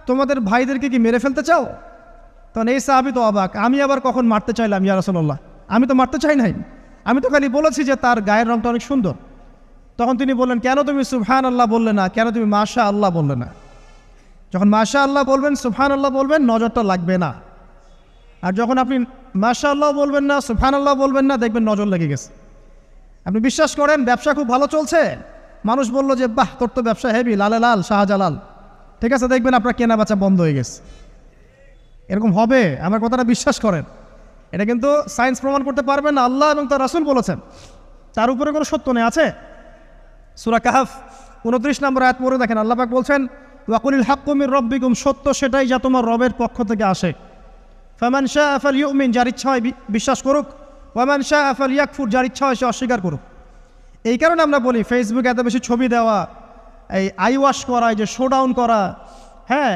তোমাদের ভাইদেরকে কি মেরে ফেলতে চাও? তখন এই সাহাবী তো অবাক, আমি আবার কখন মারতে চাইলাম ইয়া রাসূলুল্লাহ? আমি তো মারতে চাই নাই, আমি তো খালি বলেছি যে তার গায়ের রংটা অনেক সুন্দর। তখন তিনি বললেন, কেন তুমি সুবহানাল্লাহ বললে না, কেন তুমি মাশাআল্লাহ বললে না? যখন মাশাআল্লাহ বলবেন, সুবহানাল্লাহ বলবেন, নজরটা লাগবে না। আর যখন আপনি মাশাআল্লাহ বলবেন না, সুবহানাল্লাহ বলবেন না, দেখবেন নজর লেগে গেছে। আপনি বিশ্বাস করেন ব্যবসা খুব ভালো চলছে, মানুষ বলল যে বাহ তোর তো ব্যবসা হেভি, লালে লাল শাহজালাল, ঠিক আছে, দেখবেন আপনার কেনা বেচা বন্ধ হয়ে গেছে। এরকম হবে, আমার কথাটা বিশ্বাস করেন। এটা কিন্তু সায়েন্স প্রমাণ করতে পারবেন না, আল্লাহ এবং তার রাসূল বলেছেন, তার উপরে কোনো সত্য নেই। আছে সূরা কাহফ 29 নম্বর আয়াত পড়ে দেখেন, আল্লাহ পাক বলছেন, ওয়াকুলিল হাক্কু মির রাব্বিকুম, সত্য সেটাই যা তোমার রবের পক্ষ থেকে আসে। ফামান শাআ ফালইউমিন, যার ইচ্ছা হয় বিশ্বাস করুক, ওয়ামান শাআ ফালইয়াকফুর, যার ইচ্ছা হয় সে অস্বীকার করুক। এই কারণে আমরা বলি ফেসবুকে এত বেশি ছবি দেওয়া, এই আই ওয়াশ করা, এই যে শোডাউন করা, হ্যাঁ,